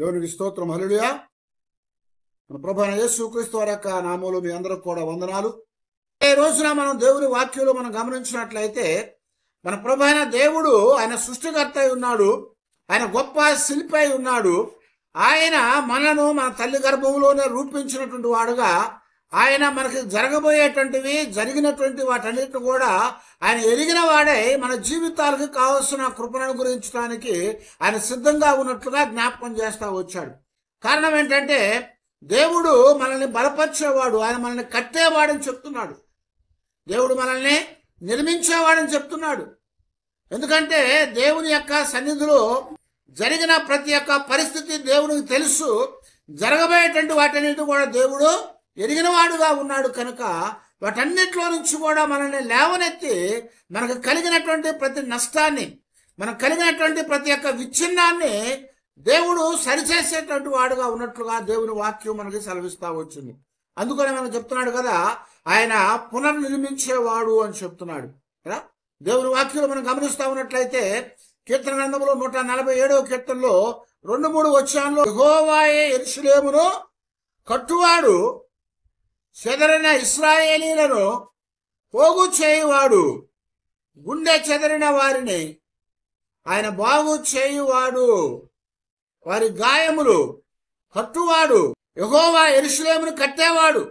దేవునికి స్తోత్రం. హల్లెలూయా. మన ప్రభువైన యేసుక్రీస్తు వారి యొక్క నామములో మీ అందరికి కూడా వందనాలు. ఈ రోజున మనం దేవుని వాక్యంలో మనం గమనించినట్లయితే మన ప్రభువైన దేవుడు ఆయన సృష్టికర్త అయి ఉన్నాడు. ఆయన గొప్ప శిల్పి అయి ఉన్నాడు. ఆయన మనను మన తల్లి గర్భంలోనే రూపించినటువంటి వాడుగా ఆయన మనకి జరగబోయేటువంటివి జరిగినటువంటి వాటన్నిటిని కూడా ఆయన ఎరిగిన వాడే మన జీవితాలకు కావలసిన కృపణను గురించడానికి ఆయన సిద్ధంగా ఉన్నట్లుగా జ్ఞాపకం చేస్తూ వచ్చాడు. కారణం ఏంటంటే దేవుడు మనల్ని బలపరిచేవాడు, ఆయన మనల్ని కట్టేవాడని చెప్తున్నాడు. దేవుడు మనల్ని నిర్మించేవాడని చెప్తున్నాడు. ఎందుకంటే దేవుని యొక్క సన్నిధిలో జరిగిన ప్రతి ఒక్క పరిస్థితి దేవునికి తెలుసు. జరగబోయేటువంటి వాటన్నిటి కూడా దేవుడు ఎరిగినవాడుగా ఉన్నాడు కనుక వాటన్నిటిలో నుంచి కూడా మనల్ని లేవనెత్తి మనకు కలిగినటువంటి ప్రతి నష్టాన్ని, మనకు కలిగినటువంటి ప్రతి ఒక్క విచ్ఛిన్నాన్ని దేవుడు సరిచేసేటువంటి వాడుగా ఉన్నట్లుగా దేవుని వాక్యం మనకి సెలవిస్తా వచ్చింది. అందుకని మనం చెప్తున్నాడు కదా, ఆయన పునర్నిర్మించేవాడు అని చెప్తున్నాడు కదా. దేవుని వాక్యంలో మనం గమనిస్తా ఉన్నట్లయితే కీర్తన గ్రంథంలో 147వ కీర్తనలో 2-3 వచనాల్లో యెహోవాయే యెరూషలేమును కట్టువాడు, చెదరిన ఇశ్రాయేలీలను పోగు చేయువాడు, గుండె చెదరిన వారిని ఆయన బాగు చేయువాడు, వారి గాయములు కట్టువాడు. యెహోవా యెరూషలేమును కట్టేవాడు.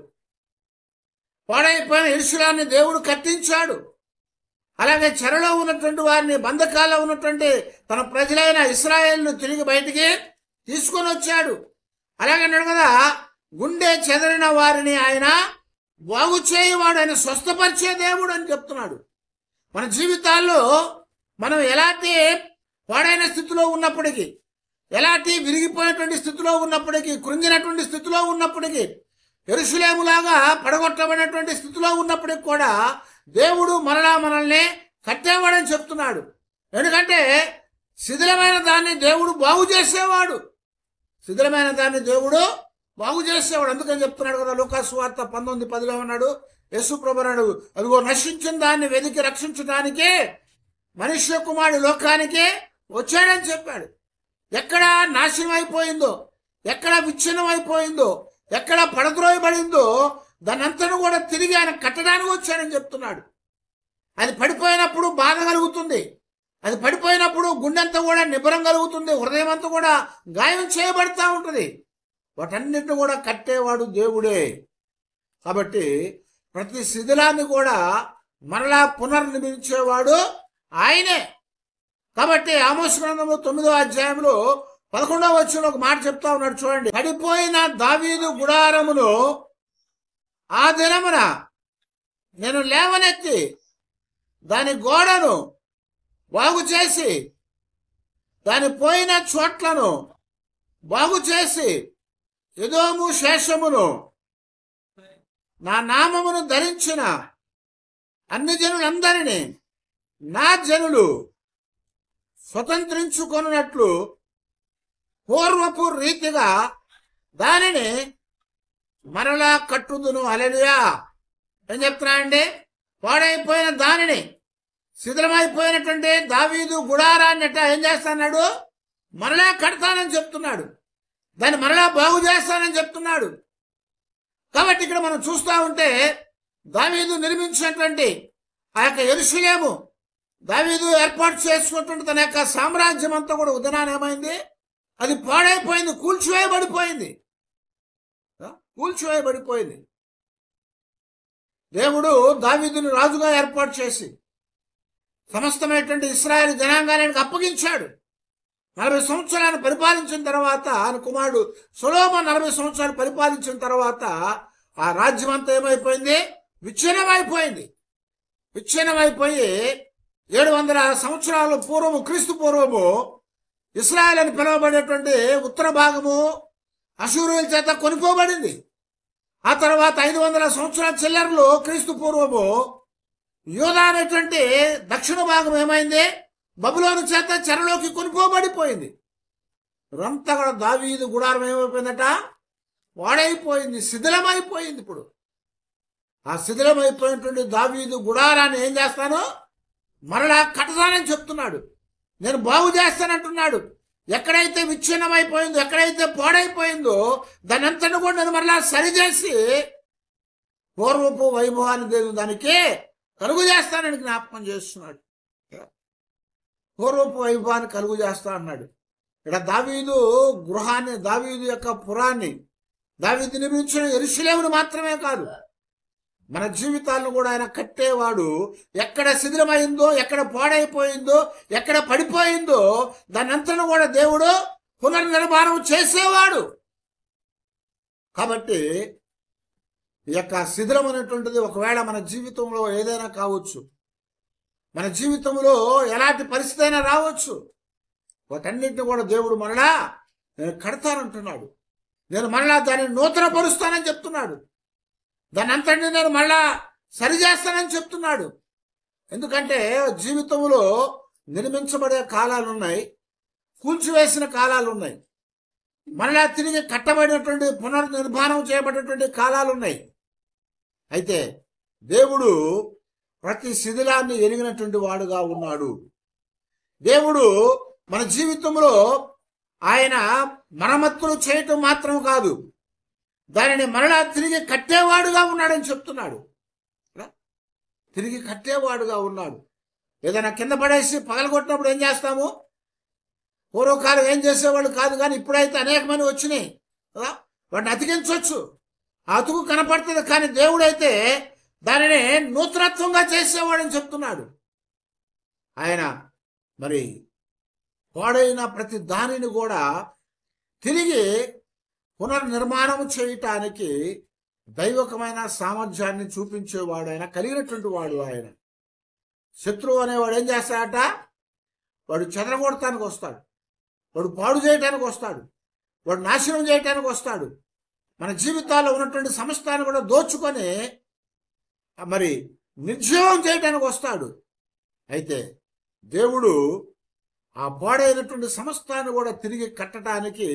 పాడైపోయిన యెరూషలేముని దేవుడు కట్టించాడు. అలాగే చెరలో ఉన్నటువంటి వారిని, బంధకాల్లో ఉన్నటువంటి తన ప్రజలైన ఇశ్రాయేలును తిరిగి బయటికి తీసుకొని వచ్చాడు. అలాగే అన్నాడు కదా, గుండె చెదరిన వారిని ఆయన బాగు చేయవాడు, ఆయన స్వస్థపరిచే దేవుడు అని చెప్తున్నాడు. మన జీవితాల్లో మనం ఎలాంటి పాడైన స్థితిలో ఉన్నప్పటికీ, ఎలాంటి విరిగిపోయినటువంటి స్థితిలో ఉన్నప్పటికీ, కృంగినటువంటి స్థితిలో ఉన్నప్పటికీ, యెరూషలేములాగా పడగొట్టబడినటువంటి స్థితిలో ఉన్నప్పటికీ కూడా దేవుడు మరలా మనల్ని కట్టేవాడని చెప్తున్నాడు. ఎందుకంటే శిథిలమైన దాన్ని దేవుడు బాగు చేసేవాడు. శిథిలమైన దాన్ని దేవుడు బాగు చేసేవాడు. అందుకని చెప్తున్నాడు కదా, లూకాసు వార్త 19:10 అన్నాడు, యేసు ప్రభు అన్నాడు, అదిగో నశించిన దాన్ని వెతికి రక్షించడానికే మనుష్య కుమారుడు లోకానికి వచ్చాడని చెప్పాడు. ఎక్కడ నాశనం అయిపోయిందో, ఎక్కడ విచ్ఛిన్నం అయిపోయిందో, ఎక్కడ పడద్రోయబడిందో దానంతను కూడా తిరిగి ఆయన కట్టడానికి వచ్చాడని చెప్తున్నాడు. అది పడిపోయినప్పుడు బాధ కలుగుతుంది, అది పడిపోయినప్పుడు గుండెంతా కూడా నిబ్బరం కలుగుతుంది, హృదయం అంతా కూడా గాయం చేయబడతా ఉంటుంది. వాటన్నిటిని కూడా కట్టేవాడు దేవుడే. కాబట్టి ప్రతి శిథిలాన్ని కూడా మరలా పునర్నిర్మించేవాడు ఆయనే. కాబట్టి ఆమోసు గ్రంథంలో 9వ అధ్యాయంలో 11వ వచనంలో ఒక మాట చెప్తా ఉన్నాడు చూడండి. పడిపోయిన దావీదు గుడారమును ఆ దినమున నేను లేవనెత్తి దాని గోడను బాగు చేసి, దాని పోయిన చోట్లను బాగు చేసి, ఎదోము శేషమును నా నామమును ధరించిన అన్ని జనులందరినీ నా జనులు స్వతంత్రించుకొనున్నట్లు పూర్వపు రీతిగా దానిని మరలా కట్టుదును. హల్లెలూయా. ఏం చెప్తున్నానండి? పాడైపోయిన దానిని, శిథిలమైపోయినటువంటి దావీదు గుడారాన్ని ఏం చేస్తాడు? మరలా కడతానని చెప్తున్నాడు. దాన్ని మరలా బాగు చేస్తానని చెప్తున్నాడు. కాబట్టి ఇక్కడ మనం చూస్తూ ఉంటే దావీదు నిర్మించినటువంటి ఆ యొక్క యెరూషలేము, దావీదు ఏర్పాటు చేసుకున్నటువంటి తన యొక్క సామ్రాజ్యం అంతా కూడా ఉదయాన ఏమైంది? అది పాడైపోయింది, కూల్చివేయబడిపోయింది. దేవుడు దావీదుని రాజుగా ఏర్పాటు చేసి సమస్తమైనటువంటి ఇశ్రాయేలు జనాంగానికి అప్పగించాడు. 40 సంవత్సరాలు పరిపాలించిన తర్వాత ఆయన కుమారుడు సొలొమోను 40 సంవత్సరాలు పరిపాలించిన తర్వాత ఆ రాజ్యం అంతా ఏమైపోయింది? విచ్ఛిన్నమైపోయి 700 సంవత్సరాల పూర్వము, క్రీస్తు పూర్వము ఇశ్రాయేల్ అని పిలువబడేటువంటి ఉత్తర భాగము అశూరుల చేత కొనుక్కోబడింది. ఆ తర్వాత 500 సంవత్సరాల చిల్లరలో క్రీస్తు పూర్వము యూదా అనేటువంటి దక్షిణ భాగం ఏమైంది? బబులోను చేత చెరలోకి కొనుక్కోబడిపోయింది. ఇదంతా కూడా దావీదు గుడారం ఏమైపోయిందట? వాడైపోయింది, శిథిలమైపోయింది. ఇప్పుడు ఆ శిథిలమైపోయినటువంటి దావీదు గుడారాన్ని ఏం చేస్తాను? మరలా కట్టదానని చెప్తున్నాడు. నేను బాగు చేస్తానంటున్నాడు. ఎక్కడైతే విచ్ఛిన్నమైపోయిందో, ఎక్కడైతే పాడైపోయిందో దాని అంతటి కూడా నేను మరలా సరిచేసి పూర్వపు వైభవాన్ని దేవుని దానికి కలుగు చేస్తానని జ్ఞాపకం చేస్తున్నాడు. పూర్వపు వైభవాన్ని కలుగు చేస్తా అన్నాడు. ఇక్కడ దావీదు గృహాన్ని, దావీదు యొక్క పురాన్ని, దావీదు నిర్మించిన యెరూషలేమును మాత్రమే కాదు, మన జీవితాలను కూడా ఆయన కట్టేవాడు. ఎక్కడ శిథిలమైందో, ఎక్కడ పాడైపోయిందో, ఎక్కడ పడిపోయిందో దాన్నంతను కూడా దేవుడు పునర్నిర్మాణం చేసేవాడు. కాబట్టి ఈ యొక్క శిథిలం అనేటువంటిది ఒకవేళ మన జీవితంలో ఏదైనా కావచ్చు, మన జీవితంలో ఎలాంటి పరిస్థితి అయినా రావచ్చు. వాటన్నిటిని కూడా దేవుడు మరలా నేను కడతానంటున్నాడు. నేను మరలా దాన్ని నూతన పరుస్తానని చెప్తున్నాడు. దాన్ని అంతటిని నేను మళ్ళా సరిచేస్తానని చెప్తున్నాడు. ఎందుకంటే జీవితంలో నిర్మించబడే కాలాలు ఉన్నాయి, కూల్చివేసిన కాలాలు ఉన్నాయి, మరలా తిరిగి కట్టబడినటువంటి పునర్నిర్మాణం చేయబడినటువంటి కాలాలు ఉన్నాయి. అయితే దేవుడు ప్రతి శిథిలాన్ని ఎరిగినటువంటి వాడుగా ఉన్నాడు. దేవుడు మన జీవితంలో ఆయన మరమ్మతులు చేయటం మాత్రం కాదు, దానిని మరలా తిరిగి కట్టేవాడుగా ఉన్నాడని చెప్తున్నాడు. తిరిగి కట్టేవాడుగా ఉన్నాడు. ఏదైనా కింద పడేసి పగలగొట్టినప్పుడు ఏం చేస్తాము? పూర్వకాలం ఏం చేసేవాళ్ళు కాదు, కానీ ఇప్పుడైతే అనేకమంది వచ్చినాయి కదా, వాటిని అతికించవచ్చు, ఆ అతుకు కనపడుతుంది. కానీ దేవుడైతే దానిని నూతనత్వంగా చేసేవాడని చెప్తున్నాడు. ఆయన మరి పాడైన ప్రతి దానిని కూడా తిరిగి పునర్నిర్మాణం చేయటానికి దైవకమైన సామర్థ్యాన్ని చూపించేవాడు, ఆయన కలిగినటువంటి వాడు. ఆయన శత్రువు అనేవాడు ఏం చేస్తాడట? వాడు చెదరగొడటానికి వస్తాడు, వాడు పాడు చేయటానికి వస్తాడు, వాడు నాశనం చేయటానికి వస్తాడు. మన జీవితాల్లో ఉన్నటువంటి సమస్తాన్ని కూడా దోచుకొని మరి నిర్జీవం చేయటానికి వస్తాడు. అయితే దేవుడు ఆ పాడైనటువంటి సమస్తాన్ని కూడా తిరిగి కట్టడానికి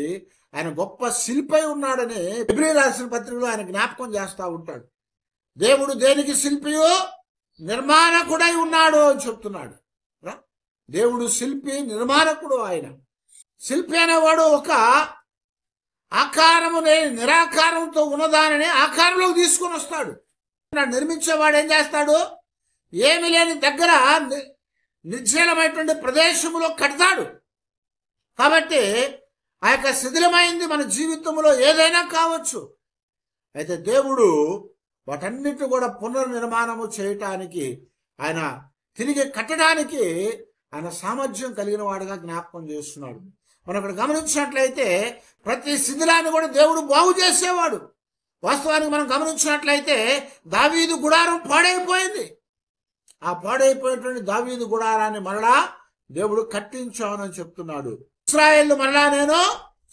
ఆయన గొప్ప శిల్పై ఉన్నాడని హెబ్రీ రాసిన పత్రికలో ఆయన జ్ఞాపకం చేస్తూ ఉంటాడు. దేవుడు దేనికి శిల్పియో నిర్మాణకుడై ఉన్నాడు అని చెప్తున్నాడు. దేవుడు శిల్పి, నిర్మాణకుడు. ఆయన శిల్పి అనేవాడు ఒక ఆకారము నిరాకారంతో ఉన్నదానిని ఆకారంలోకి తీసుకొని వస్తాడు. నిర్మించేవాడు ఏం చేస్తాడు? ఏమి లేని దగ్గర నిర్జలమైనటువంటి ప్రదేశంలో కడతాడు. కాబట్టి ఆ యొక్క శిథిలమైంది మన జీవితంలో ఏదైనా కావచ్చు. అయితే దేవుడు వాటన్నిటి కూడా పునర్నిర్మాణము చేయటానికి, ఆయన తిరిగి కట్టడానికి ఆయన సామర్థ్యం కలిగిన వాడుగా జ్ఞాపకం చేస్తున్నాడు. మనం ఇక్కడ గమనించినట్లయితే ప్రతి శిథిలాన్ని కూడా దేవుడు బాగు చేసేవాడు. వాస్తవానికి మనం గమనించినట్లయితే దావీదు గుడారం పాడైపోయింది. ఆ పాడైపోయినటువంటి దావీదు గుడారాన్ని మరలా దేవుడు కట్టించానని చెప్తున్నాడు. ఇశ్రాయేలు మరలా నేను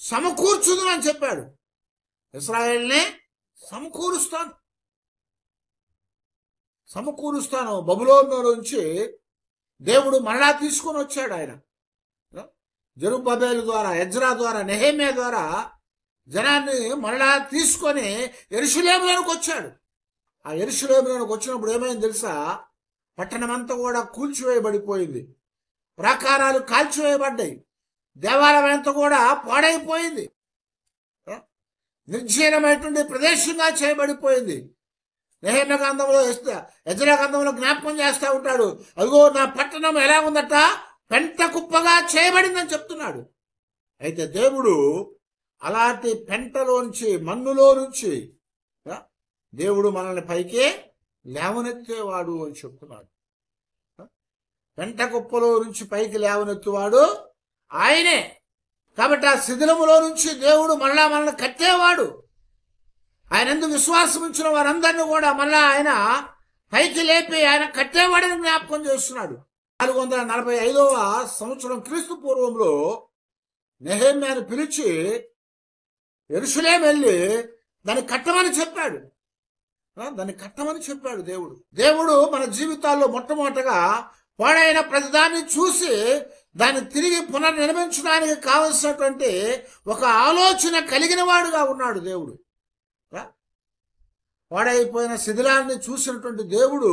సమకూర్చుదును అని చెప్పాడు. ఇశ్రాయేల్ని సమకూరుస్తాను. బబులోను నుంచి దేవుడు మరలా తీసుకొని వచ్చాడు. ఆయన జెరుబ్బేలు ద్వారా, ఎజ్రా ద్వారా, నెహెమ్యా ద్వారా జనాన్ని మరలా తీసుకొని యెరూషలేములోకి వచ్చాడు. ఆ యెరూషలేములోకి వచ్చినప్పుడు ఏమైంది తెలుసా? పట్టణమంతా కూడా కూల్చివేయబడిపోయింది, ప్రాకారాలు కాల్చివేయబడ్డాయి, దేవాలయం అంతా కూడా పాడైపోయింది, నిర్జీవమైనటువంటి ప్రదేశంగా చేయబడిపోయింది. నెహెమ్యా గ్రంథంలో, ఎజ్రా గ్రంథంలో జ్ఞాపకం చేస్తూ ఉంటాడు, అదిగో నా పట్టణం ఎలా ఉందట, పెంట కుప్పగా చేయబడిందని చెప్తున్నాడు. అయితే దేవుడు అలాంటి పెంటలోంచి, మన్నులో నుంచి దేవుడు మనల్ని పైకి లేవనెత్తేవాడు అని చెప్తున్నాడు. పెంట కుప్పలో నుంచి పైకి లేవనెత్తేవాడు ఆయనే. కాబట్టి ఆ శిథిలములో నుంచి దేవుడు మళ్ళా మనల్ని కట్టేవాడు. ఆయన ఎందుకు విశ్వాసం ఉంచిన వారందరినీ కూడా మళ్ళా ఆయన పైకి లేపి ఆయన కట్టేవాడని జ్ఞాపకం చేస్తున్నాడు. 445వ సంవత్సరం క్రీస్తు పూర్వంలో నెహెమ్యాను పిలిచి యెరూషలేము వెళ్ళి దాన్ని కట్టమని చెప్పాడు. దేవుడు మన జీవితాల్లో మొట్టమొదటగా పాడైన ప్రతిదాన్ని చూసి దాన్ని తిరిగి పునర్నిర్మించడానికి కావలసినటువంటి ఒక ఆలోచన కలిగిన వాడుగా ఉన్నాడు దేవుడు. పాడైపోయిన శిథిలాన్ని చూసినటువంటి దేవుడు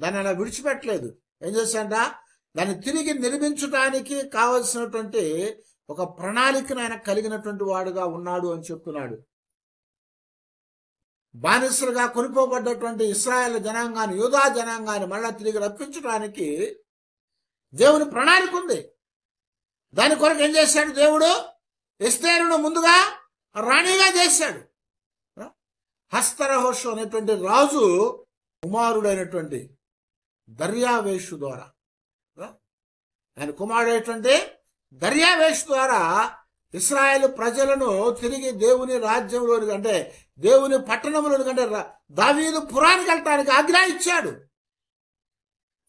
దాన్ని అలా విడిచిపెట్టలేదు. ఏం చేశాడ? దాన్ని తిరిగి నిర్మించడానికి కావలసినటువంటి ఒక ప్రణాళికను ఆయన కలిగినటువంటి వాడుగా ఉన్నాడు అని చెప్తున్నాడు. బానిసలుగా కొనిపోబడ్డటువంటి ఇశ్రాయేల్ జనాంగాన్ని, యూదా జనాంగాన్ని మళ్ళా తిరిగి రప్పించడానికి దేవుని ప్రణాళిక ఉంది. దాని కొరకు ఏం చేశాడు దేవుడు? ఎస్తేరును ముందుగా రాణిగా చేశాడు. హస్తరహోషు అనేటువంటి రాజు కుమారుడైనటువంటి దర్యావేషు ద్వారా, ఆయన కుమారుడైనటువంటి దర్యావేషు ద్వారా ఇశ్రాయేలు ప్రజలను తిరిగి దేవుని రాజ్యంలోని, అంటే దేవుని పట్టణంలోని, అంటే దావీదు పురానికి వెళ్ళటానికి ఆజ్ఞ ఇచ్చాడు.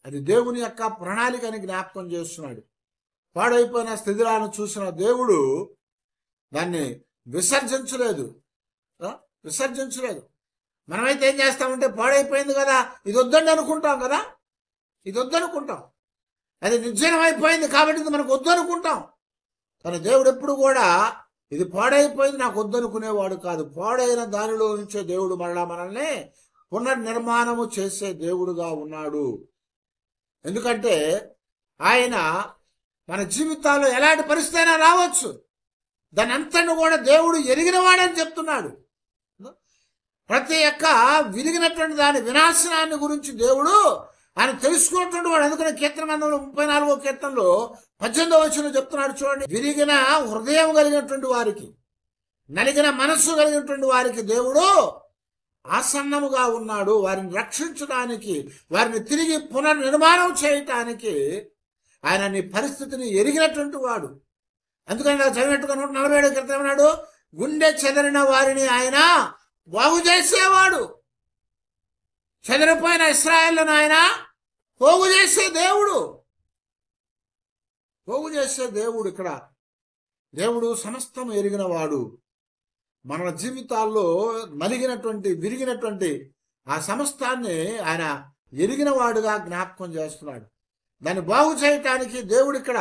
అది దేవుని యొక్క ప్రణాళికని జ్ఞాపకం చేస్తున్నాడు. పాడైపోయిన స్థితిలను చూసిన దేవుడు దాన్ని విసర్జించలేదు. మనమైతే ఏం చేస్తామంటే, పాడైపోయింది కదా, ఇది వద్దండి అనుకుంటాం కదా, ఇది వద్దనుకుంటాం. అది నిర్జనం అయిపోయింది కాబట్టి ఇది మనకు వద్దనుకుంటాం. కానీ దేవుడు ఎప్పుడు కూడా ఇది పాడైపోయింది నాకు వద్దనుకునేవాడు కాదు. పాడైన దానిలో నుంచే దేవుడు మరలా మనల్ని పునర్నిర్మాణము చేసే దేవుడుగా ఉన్నాడు. ఎందుకంటే ఆయన మన జీవితాల్లో ఎలాంటి పరిస్థితి అయినా రావచ్చు, దాని అంతను కూడా దేవుడు ఎరిగినవాడని చెప్తున్నాడు. ప్రతి ఒక్క విరిగినటువంటి దాని వినాశనాన్ని గురించి దేవుడు ఆయన తెలుసుకున్నటువంటి వాడు. అందుకని కీర్తన గ్రంథంలో 34వ కీర్తనలో 18వ వచనంలో చెప్తున్నాడు చూడండి, విరిగిన హృదయం కలిగినటువంటి వారికి, నలిగిన మనస్సు కలిగినటువంటి వారికి దేవుడు ఆసన్నముగా ఉన్నాడు. వారిని రక్షించడానికి, వారిని తిరిగి పునర్నిర్మాణం చేయటానికి ఆయన నీ పరిస్థితిని ఎరిగినటువంటి వాడు. అందుకని నాకు చదివినట్టుగా 147 కీర్తన అన్నాడు, గుండె చెదరిన వారిని ఆయన బాగు చేసేవాడు. చెదరిపోయిన ఇశ్రాయేలును ఆయన పోగు చేసే దేవుడు. ఇక్కడ దేవుడు సమస్తం ఎరిగిన వాడు. మన జీవితాల్లో నలిగినటువంటి, విరిగినటువంటి ఆ సమస్తాన్ని ఆయన ఎరిగిన వాడుగా జ్ఞాపకం చేస్తున్నాడు. దాన్ని బాగు చేయటానికి దేవుడు ఇక్కడ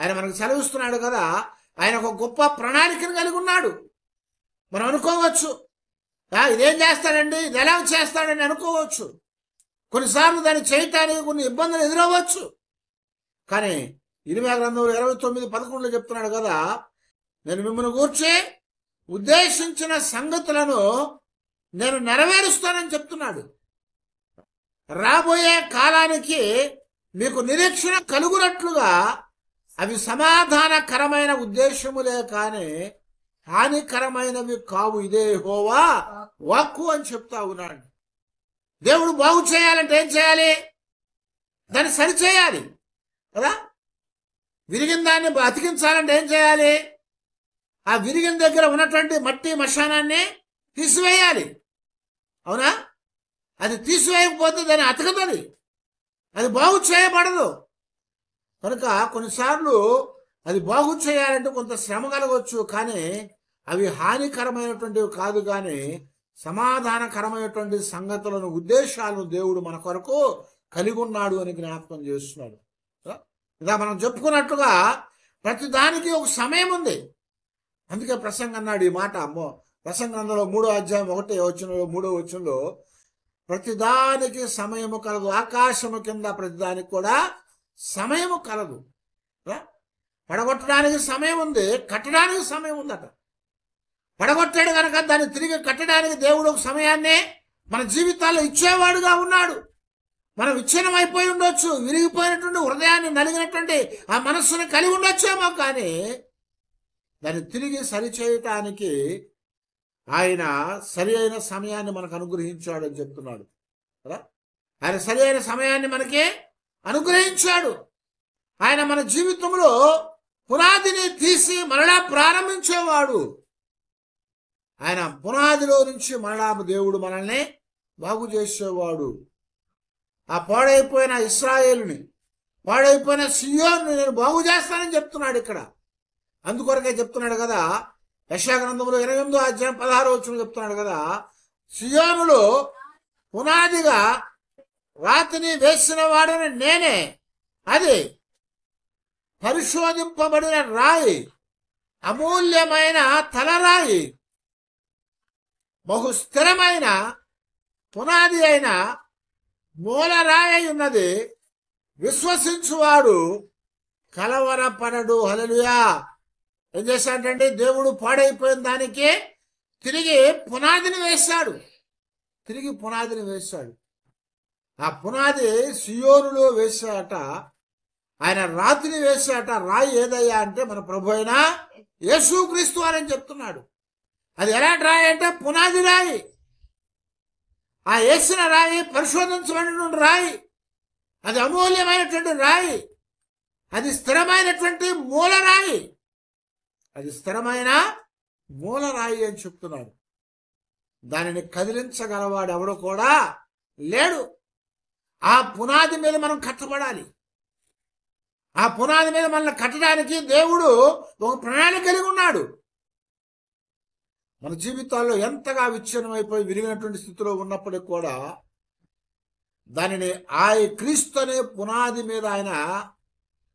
ఆయన మనకు సెలవిస్తున్నాడు కదా. ఆయన ఒక గొప్ప ప్రణాళికను కలిగి ఉన్నాడు. మనం అనుకోవచ్చు, ఇదేం చేస్తాడండి, ఇది ఎలా చేస్తాడని అనుకోవచ్చు. కొన్నిసార్లు దాన్ని చేయటానికి కొన్ని ఇబ్బందులు ఎదురవ్వచ్చు. కానీ ఇర్మీయా గ్రంథంలో 29:11 చెప్తున్నాడు కదా, నేను మిమ్మల్ని గూర్చి ఉద్దేశించిన సంగతులను నేను నెరవేరుస్తానని చెప్తున్నాడు. రాబోయే కాలానికి మీకు నిరీక్షణ కలుగునట్లుగా అవి సమాధానకరమైన ఉద్దేశములే కానీ హానికరమైనవి కావు. ఇదే యెహోవా వాక్కు అని చెప్తా ఉన్నాడు. దేవుడు బాగు చేయాలంటే ఏం చేయాలి? దాన్ని సరిచేయాలి కదా. విరిగిన దాన్ని అతికించాలంటే ఏం చేయాలి? ఆ విరిగిన దగ్గర ఉన్నటువంటి మట్టి మశానాన్ని తీసివేయాలి. అవునా? అది తీసివేయకపోతే దాన్ని అతకదని, అది బాగు చేయబడదు. కనుక కొన్నిసార్లు అది బాగు చేయాలంటే కొంత శ్రమ కలగవచ్చు, కానీ అవి హానికరమైనటువంటివి కాదు, కానీ సమాధానకరమైనటువంటి సంగతులను, ఉద్దేశాలను దేవుడు మన కొరకు కలిగి ఉన్నాడు అని జ్ఞాపకం చేస్తున్నాడు. ఇలా మనం చెప్పుకున్నట్టుగా ప్రతి దానికి ఒక సమయం ఉంది. అందుకే ప్రసంగం అన్నాడు ఈ మాట. ప్రసంగంలో 3వ అధ్యాయం 1వ వచనంలో 3వ వచనంలో ప్రతిదానికి సమయము కలదు, ఆకాశము కింద ప్రతిదానికి కూడా సమయము కలదు. పడగొట్టడానికి సమయం ఉంది, కట్టడానికి సమయం ఉందట. పడగొట్టాడు కనుక దాన్ని తిరిగి కట్టడానికి దేవుడు ఒక సమయాన్ని మన జీవితాల్లో ఇచ్చేవాడుగా ఉన్నాడు. మనం విచ్ఛిన్నం అయిపోయి ఉండొచ్చు, విరిగిపోయినటువంటి హృదయాన్ని, నలిగినటువంటి ఆ మనస్సుని కలిగి ఉండొచ్చేమో, కానీ దాన్ని తిరిగి సరిచేయటానికి ఆయన సరి అయిన సమయాన్ని మనకు అనుగ్రహించాడు అని చెప్తున్నాడు కదా. ఆయన సరి అయిన సమయాన్ని మనకి అనుగ్రహించాడు. ఆయన మన జీవితంలో పునాదిని తీసి మరలా ప్రారంభించేవాడు. ఆయన పునాదిలో నుంచి మరలా దేవుడు మనల్ని బాగు చేసేవాడు. ఆ పాడైపోయిన ఇశ్రాయేలుని, పాడైపోయిన సియోనుని నేను బాగు చేస్తానని చెప్తున్నాడు ఇక్కడ. అందుకొరకే చెప్తున్నాడు కదా, యెషయా గ్రంథంలో 28వ అధ్యాయం 16వ వచనం చెప్తున్నాడు కదా, సియోనులో పునాదిగా రాతిని వేసిన వాడిని నేనే, అది పరిశోధింపబడిన రాయి, అమూల్యమైన తలరాయి, బహు స్థిరమైన పునాది అయిన మూలరాయి ఉన్నది. విశ్వసించువాడు కలవరపడడు. హల్లెలూయా. ఏం చేశాడంటే దేవుడు పాడైపోయిన దానికి తిరిగి పునాదిని వేశాడు. ఆ పునాది సియోనులో వేశాట. ఆయన రాతిని వేశాట. రాయి ఏదయ్యా అంటే మన ప్రభు అయిన యేసుక్రీస్తు అని చెప్తున్నాడు. అది ఎలాంటి రాయి అంటే పునాది రాయి. ఆ వేసిన రాయి పరిశోధించబడిన రాయి. అది అమూల్యమైనటువంటి రాయి. అది స్థిరమైనటువంటి మూలరాయి. అని చెప్తున్నాడు. దానిని కదిలించగలవాడు ఎవడు కూడా లేడు. ఆ పునాది మీద మనం కట్టబడాలి. ఆ పునాది మీద మనల్ని కట్టడానికి దేవుడు ఒక ప్రణాళిక కలిగి ఉన్నాడు. మన జీవితాల్లో ఎంతగా విచ్ఛిన్నమైపోయి విరిగినటువంటి స్థితిలో ఉన్నప్పటికి కూడా దానిని క్రీస్తు అనే పునాది మీద ఆయన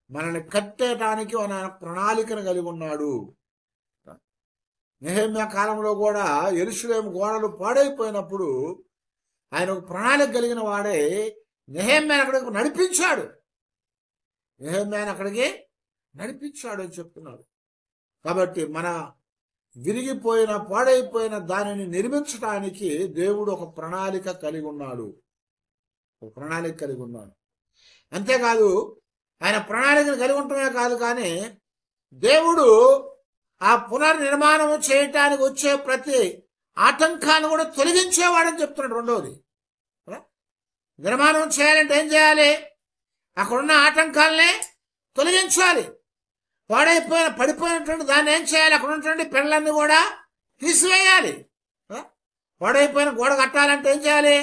మనల్ని కట్టేయడానికి ఆయన ప్రణాళికను కలిగి ఉన్నాడు. నెహెమ్యా కాలంలో కూడా యెరూషలేము గోడలు పాడైపోయినప్పుడు ఆయన ఒక ప్రణాళిక కలిగిన వాడే నెహెమ్యాను అక్కడికి నడిపించాడు అని చెప్తున్నాడు. కాబట్టి మన విరిగిపోయిన పాడైపోయిన దానిని నిర్మించడానికి దేవుడు ఒక ప్రణాళిక కలిగి ఉన్నాడు. అంతేకాదు ఆయన ప్రణాళికను కలిగి ఉండటమే కాదు, కానీ దేవుడు ఆ పునర్నిర్మాణం చేయటానికి వచ్చే ప్రతి ఆటంకాన్ని కూడా తొలగించేవాడని చెప్తున్నాడు. రెండవది, నిర్మాణం చేయాలంటే ఏం చేయాలి? అక్కడున్న ఆటంకాలనే తొలగించాలి. పడిపోయినటువంటి దాన్ని ఏం చేయాలి? అక్కడ ఉన్నటువంటి పెళ్ళన్నీ కూడా తీసివేయాలి. పాడైపోయిన గోడ కట్టాలంటే ఏం చేయాలి?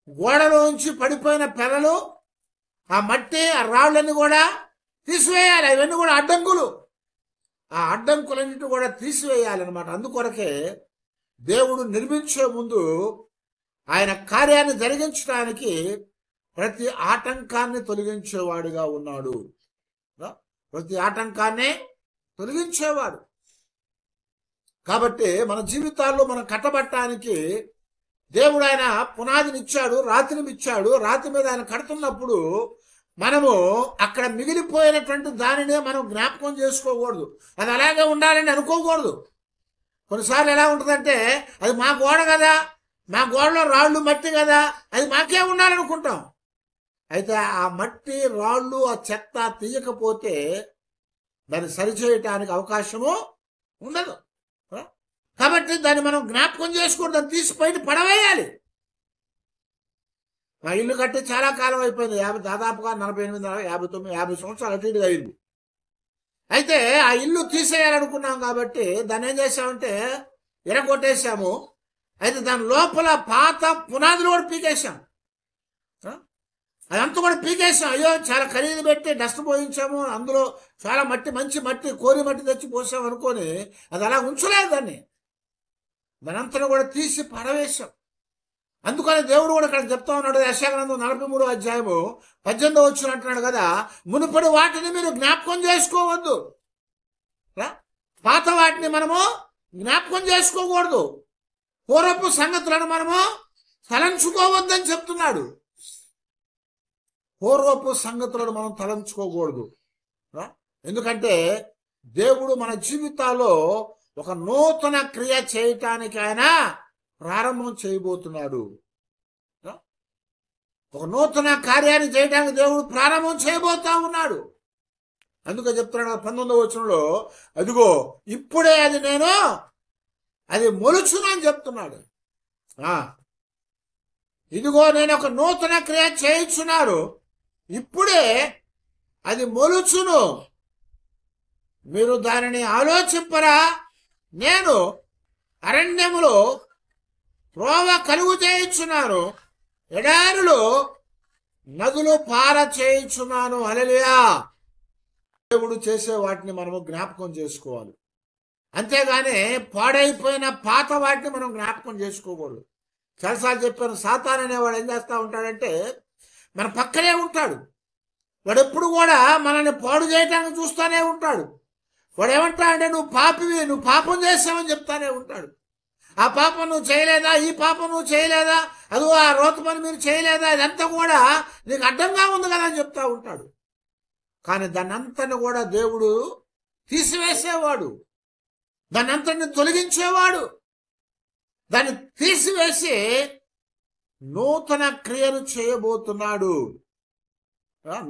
గోడలోంచి పడిపోయిన పెళ్ళలు, ఆ మట్టి, ఆ రాళ్ళన్నీ కూడా తీసివేయాలి. అవన్నీ కూడా అడ్డంకులు. ఆ అడ్డంకులన్నింటినీ కూడా తీసివేయాలన్నమాట. అందుకొరకే దేవుడు నిర్మించే ముందు ఆయన కార్యాన్ని జరిగించడానికి ప్రతి ఆటంకాన్ని తొలగించేవాడుగా ఉన్నాడు. ప్రతి ఆటంకాన్ని తొలగించేవాడు. కాబట్టి మన జీవితాల్లో మనం కట్టబట్టడానికి దేవుడు ఆయన పునాదిని ఇచ్చాడు, రాతిని ఇచ్చాడు. రాతి మీద ఆయన కడుతున్నప్పుడు మనము అక్కడ మిగిలిపోయినటువంటి దానినే మనం జ్ఞాపకం చేసుకోకూడదు. అది అలాగే ఉండాలని అనుకోకూడదు. కొన్నిసార్లు ఎలా ఉంటుందంటే, అది మా గోడ కదా, మా గోడలో రాళ్ళు మట్టి కదా, అది మాకే ఉండాలనుకుంటాం. అయితే ఆ మట్టి, రాళ్ళు, ఆ చెత్త తీయకపోతే దాన్ని సరిచేయటానికి అవకాశము ఉండదు. కాబట్టి దాన్ని మనం జ్ఞాపకం చేసుకుని దాన్ని తీసి పైన పడవేయాలి. మా ఇల్లు కట్టి చాలా కాలం అయిపోయింది. దాదాపుగా 48, 59, 50 సంవత్సరాలు అటు ఇటుగా అయింది. అయితే ఆ ఇల్లు తీసేయాలనుకున్నాం కాబట్టి దాన్ని ఏం చేసామంటే ఎరగొట్టేసాము. అయితే దాని లోపల పాత పునాదులు కూడా పీకేసాం. అదంతా కూడా పీకేసాం. అయ్యో చాలా ఖరీదు పెట్టి డస్ట్ పోయించాము, అందులో చాలా మంచి మట్టి, కోరి మట్టి తెచ్చి పోసాం అనుకొని అది అలా ఉంచలేదు. దానంతా కూడా తీసి పడవేశాం. అందుకని దేవుడు కూడా ఇక్కడ చెప్తా ఉన్నాడు. యెషయాగ్రంథం 43:18 అంటున్నాడు కదా, మునుపటి వాటిని మీరు జ్ఞాపకం చేసుకోవద్దు. పాత వాటిని మనము జ్ఞాపకం చేసుకోకూడదు. పూర్వపు సంగతులను మనము తలంచుకోవద్దని చెప్తున్నాడు. పూర్వపు సంగతులను మనం తలంచుకోకూడదు. ఎందుకంటే దేవుడు మన జీవితాల్లో ఒక నూతన క్రియ చేయటానికి ఆయన ప్రారంభం చేయబోతున్నాడు. ఒక నూతన కార్యాన్ని చేయడానికి దేవుడు ప్రారంభం చేయబోతా ఉన్నాడు. అందుకే చెప్తున్నాడు 19వ వచనంలో, అదిగో ఇప్పుడే అది మొలుచును అని చెప్తున్నాడు. ఇదిగో నేను ఒక నూతన క్రియ చేయించున్నాను, ఇప్పుడే అది మొలుచును, మీరు దానిని ఆలోచింపరా? నేను అరణ్యములో త్రోవ కలుగు చేయించున్నాను, ఎడారులో నదులు పార చేయించున్నాను. హల్లెలూయా. దేవుడు చేసే వాటిని మనము జ్ఞాపకం చేసుకోవాలి. అంతేగాని పాడైపోయిన పాత వాటిని మనం జ్ఞాపకం చేసుకోకూడదు. చాలాసార్లు చెప్పాను, సాతాను అనేవాడు ఏం చేస్తూ ఉంటాడంటే మన పక్కనే ఉంటాడు. వాడు ఎప్పుడు కూడా మనల్ని పాడు చేయడానికి చూస్తూనే ఉంటాడు. వాడు ఏమంటాడంటే నువ్వు పాపివి, నువ్వు పాపం చేసావని చెప్తానే ఉంటాడు. ఆ పాపం నువ్వు చేయలేదా, ఈ పాపం నువ్వు చేయలేదా, అదో ఆ రోత పని మీరు చేయలేదా, ఇదంతా కూడా నీకు అడ్డంగా ఉంది కదా అని చెప్తా ఉంటాడు. కానీ దాన్ని అంతని కూడా దేవుడు తీసివేసేవాడు, దాన్ని అంతటిని తొలగించేవాడు. దాన్ని తీసివేసి నూతన క్రియను చేయబోతున్నాడు.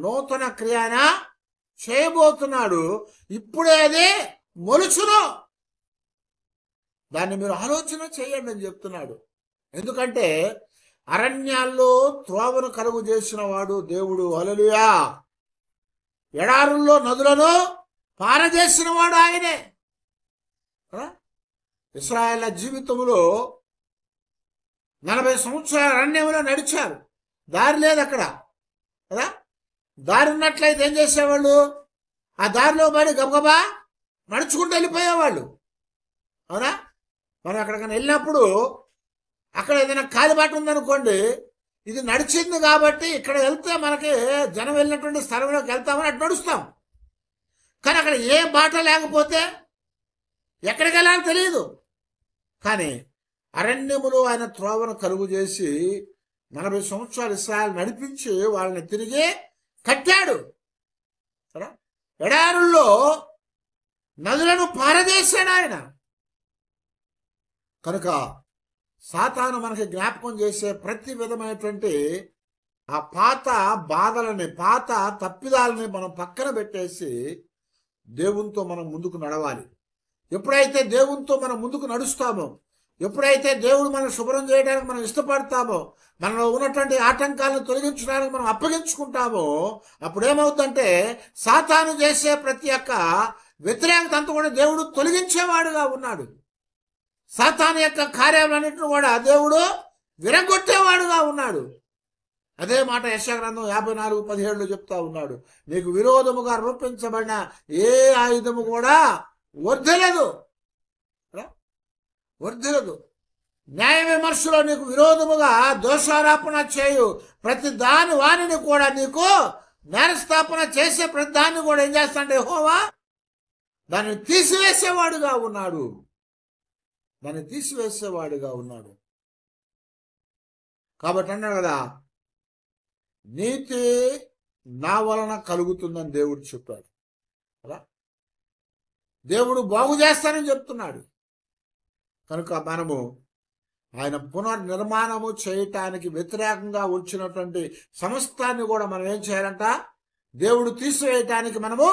నూతన క్రియన చేయబోతున్నాడు. ఇప్పుడే అది మొలుచును. దాన్ని మీరు ఆలోచన చేయండి అని చెప్తున్నాడు. ఎందుకంటే అరణ్యాల్లో త్రోవను కలుగు చేసిన వాడు దేవుడు. హల్లెలూయా. ఎడారుల్లో నదులను పారజేసిన వాడు ఆయనే. ఇశ్రాయేలు జీవితంలో 40 సంవత్సరాల అరణ్యంలో నడిచారు. దారి లేదు అక్కడ కదా. దారి ఉన్నట్లయితే ఏం చేసేవాళ్ళు? ఆ దారిలో పడి గబగబా నడుచుకుంటూ వెళ్ళిపోయేవాళ్ళు. అవునా? మనం ఎక్కడికైనా వెళ్ళినప్పుడు అక్కడ ఏదైనా కాలిబాట ఉందనుకోండి, ఇది నడిచింది కాబట్టి ఇక్కడ వెళ్తే మనకి జనం వెళ్ళినటువంటి స్థలంలోకి వెళ్తామని అటు నడుస్తాం. కానీ అక్కడ ఏ బాట లేకపోతే ఎక్కడికి వెళ్ళాలో తెలియదు. కానీ అరణ్యములో ఆయన త్రోవను కలుగు చేసి 40 సంవత్సరాలు ఇశ్రాయేలు నడిపించి వాళ్ళని తిరిగి కట్టాడు. ఎడారుల్లో నదులను పారదేశాడు ఆయన. కనుక సాతాను మనకి జ్ఞాపకం చేసే ప్రతి విధమైనటువంటి ఆ పాత బాధలని, పాత తప్పిదాలని మనం పక్కన పెట్టేసి దేవునితో మనం ముందుకు నడవాలి. ఎప్పుడైతే దేవునితో మనం ముందుకు నడుస్తామో, ఎప్పుడైతే దేవుడు మనం శుభ్రం చేయడానికి మనం ఇష్టపడతామో, మనలో ఉన్నటువంటి ఆటంకాలను తొలగించడానికి మనం అప్పగించుకుంటామో, అప్పుడు ఏమవుతుందంటే సాతాను చేసే ప్రతి ఒక్క వ్యతిరేకత అంతా కూడా దేవుడు తొలగించేవాడుగా ఉన్నాడు. సాతాను యొక్క కార్యాలన్నింటిని కూడా దేవుడు విరగొట్టేవాడుగా ఉన్నాడు. అదే మాట యెషయా గ్రంథం 54:17 చెప్తా ఉన్నాడు. నీకు విరోధముగా రూపించబడిన ఏ ఆయుధము కూడా వర్ధిల్లదు. న్యాయ విమర్శలో నీకు విరోధముగా దోషారోపణ చేయు ప్రతి దాని వాణిని కూడా, నీకు నేరస్థాపన చేసే ప్రతి దాన్ని కూడా ఏం చేస్తాడంటే యెహోవా దాన్ని తీసివేసేవాడుగా ఉన్నాడు. కాబట్టి అన్నాడు కదా, నీతి నా వలన కలుగుతుందని దేవుడు చెప్పాడు కదా. దేవుడు బాగు చేస్తానని చెప్తున్నాడు. కనుక మనము ఆయన పునర్నిర్మాణము చేయటానికి వ్యతిరేకంగా వచ్చినటువంటి సమస్తాన్ని కూడా మనం ఏం చేయాలంట? దేవుడు తీసివేయటానికి మనము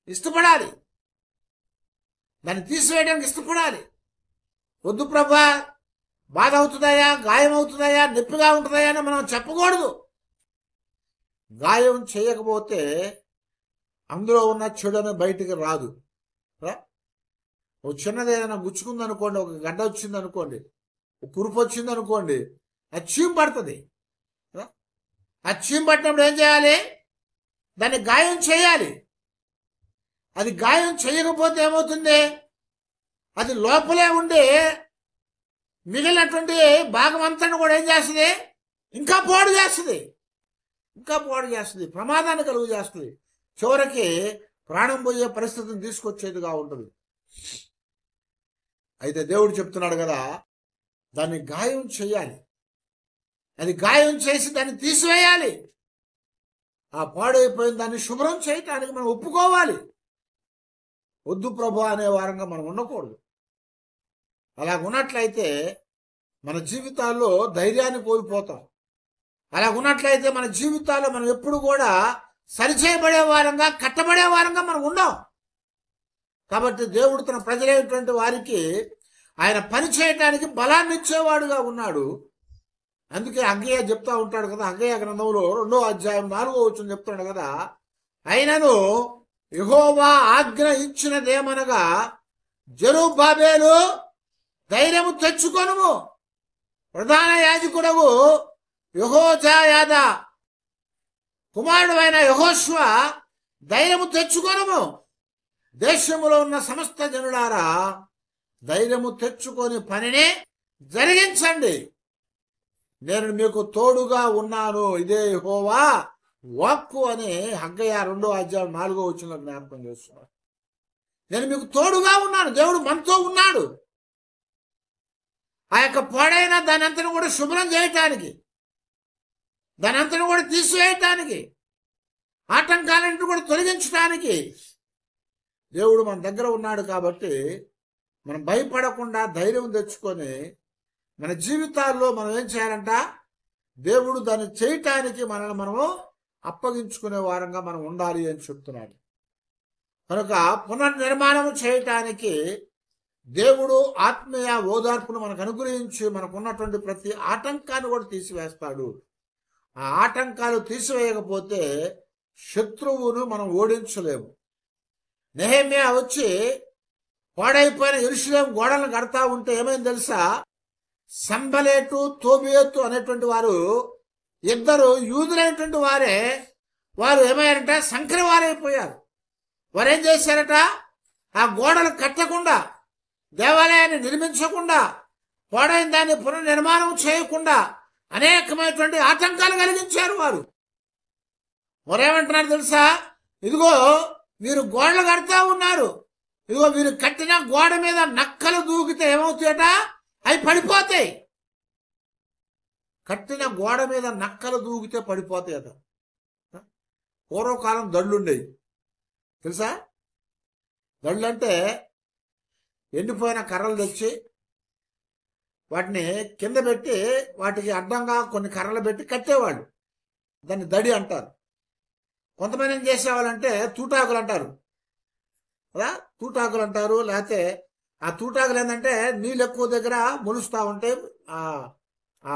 ఇష్టపడాలి. దాన్ని తీసివేయడానికి ఇష్టపడాలి. వద్దు ప్రభా, బాధ అవుతుందయా, గాయం అవుతుందయా, నొప్పిగా ఉంటుందయా అని మనం చెప్పకూడదు. గాయం చేయకపోతే అందులో ఉన్న చెడుని బయటికి రాదు. ఒక చిన్నది ఏదైనా గుచ్చుకుందనుకోండి, ఒక గడ్డ వచ్చిందనుకోండి, ఒక కురుపు వచ్చిందనుకోండి, అది చీము పడుతుంది. ఆ చీము పట్టినప్పుడు ఏం చేయాలి? దాన్ని గాయం చేయాలి. అది గాయం చేయకపోతే ఏమవుతుంది? అది లోపలే ఉండి మిగిలినటువంటి భాగం అంతా కూడా ఏం చేస్తుంది? ఇంకా పాడు చేస్తుంది, ప్రమాదాన్ని కలుగు చేస్తుంది. చివరికి ప్రాణం పోయే పరిస్థితిని తీసుకొచ్చేదిగా ఉంటుంది. అయితే దేవుడు చెప్తున్నాడు కదా, దాన్ని గాయం చేయాలి. అది గాయం చేసి దాన్ని తీసివేయాలి. ఆ పాడైపోయిన దాన్ని శుభ్రం చేయటానికి మనం ఒప్పుకోవాలి. వద్దు ప్రభు అనే వారంగా మనం ఉండకూడదు. అలా ఉన్నట్లయితే మన జీవితాల్లో ధైర్యాన్ని కోల్పోతాం. అలా ఉన్నట్లయితే మన జీవితాల్లో మనం ఎప్పుడు కూడా సరిచేయబడే వారంగా, కట్టబడే వారంగా మనం ఉండం. కాబట్టి దేవుడు తన ప్రజలైనటువంటి వారికి ఆయన పని చేయటానికి బలాన్ని ఇచ్చేవాడుగా ఉన్నాడు. అందుకే హగ్గయ్య చెప్తా ఉంటాడు కదా, హగ్గయ్య గ్రంథంలో 2:4 చెప్తాడు కదా, అయినను యెహోవా ఆజ్ఞ ఇచ్చినదేమనగా జెరుబ్బాబెలు ధైర్యము తెచ్చుకొనుము, ప్రధాన యాజకుడవు యెహోజాయాదా కుమారుడు అయిన యెహోషువ ధైర్యము తెచ్చుకొనుము. దేశములో ఉన్న సమస్త జనులారా ధైర్యము తెచ్చుకొని పనిని జరిగించండి, నేను మీకు తోడుగా ఉన్నాను, ఇదే యెహోవా వాక్కు అని హగ్గయ్య 2:4 జ్ఞాపకం చేస్తున్నాడు. నేను మీకు తోడుగా ఉన్నాను. దేవుడు మనతో ఉన్నాడు. ఆ యొక్క పాడైన దాని అంతను కూడా శుభ్రం చేయటానికి, దాని అంతను కూడా తీసివేయటానికి, ఆటంకాలన్నింటినీ కూడా తొలగించడానికి దేవుడు మన దగ్గర ఉన్నాడు కాబట్టి మనం భయపడకుండా ధైర్యం తెచ్చుకొని మన జీవితాల్లో మనం ఏం చేయాలంట, దేవుడు దాన్ని చేయటానికి మనల్ని మనము అప్పగించుకునే వారంగా మనం ఉండాలి అని చెప్తున్నాడు. కనుక పునర్నిర్మాణం చేయటానికి దేవుడు ఆత్మీయ ఓదార్పును మనకు అనుగ్రహించి మనకున్నటువంటి ప్రతి ఆటంకాన్ని కూడా తీసివేస్తాడు. ఆ ఆటంకాలు తీసివేయకపోతే శత్రువును మనం ఓడించలేము. నెహెమ్యా వచ్చి పాడైపోయిన యెరూషలేము గోడలను కడతా ఉంటే ఏమైంది తెలుసా, సంబలేటు తోబియతు అనేటువంటి వారు ఇద్దరు యూదులైనటువంటి వారే, వారు ఏమయ్యారంట, సంకరి వారైపోయారు. వారు ఏం చేశారట, ఆ గోడలు కట్టకుండా, దేవాలయాన్ని నిర్మించకుండా, పాడైన దాన్ని పునర్నిర్మాణం చేయకుండా అనేకమైనటువంటి ఆటంకాలు కలిగించారు. వారేమంటున్నారు తెలుసా, ఇదిగో మీరు గోడలు కడతా ఉన్నారు, ఇదిగో మీరు కట్టిన గోడ మీద నక్కలు దూకితే ఏమవుతాయట, అవి పడిపోతాయి. కట్టిన గోడ మీద నక్కలు దూకితే పడిపోతాయట. పూర్వకాలం దళ్ళుండేవి తెలుసా. దళ్ళు అంటే ఎండిపోయిన కర్రలు తెచ్చి వాటిని కింద పెట్టి వాటికి అడ్డంగా కొన్ని కర్రలు పెట్టి కట్టేవాళ్ళు. దాన్ని దడి అంటారు. కొంతమంది ఏం చేసేవాళ్ళంటే తూటాకులు అంటారు కదా, తూటాకులు అంటారు. లేకపోతే ఆ తూటాకులు ఏంటంటే నీళ్ళు ఎక్కువ దగ్గర మొలుస్తూ ఉంటే, ఆ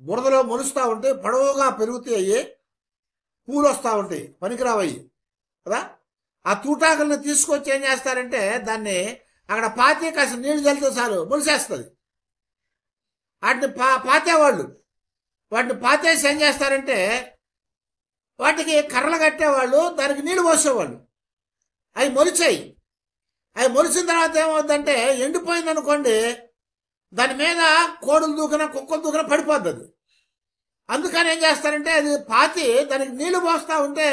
బురదలో మొలుస్తూ ఉంటే పొడవుగా పెరుగుతాయి, పూలు వస్తూ ఉంటాయి, పనికిరావయ్యి కదా. ఆ తూటాకులను తీసుకొచ్చి ఏం చేస్తారంటే దాన్ని అక్కడ పాతి కాస్త నీళ్లు చల్లితే చాలు మొలిసేస్తుంది. వాటిని పాతేవాళ్ళు. వాటిని పాతేసి ఏం చేస్తారంటే వాటికి కర్రలు కట్టేవాళ్ళు, దానికి నీళ్లు పోసేవాళ్ళు. అవి మొలిచాయి. అవి మొలిచిన తర్వాత ఏమవుతుందంటే ఎండిపోయింది అనుకోండి, దాని మీద కోడులు దూకిన కుక్కలు దూకిన పడిపోద్ది అది. అందుకని ఏం చేస్తారంటే అది పాతి దానికి నీళ్లు పోస్తూ ఉంటే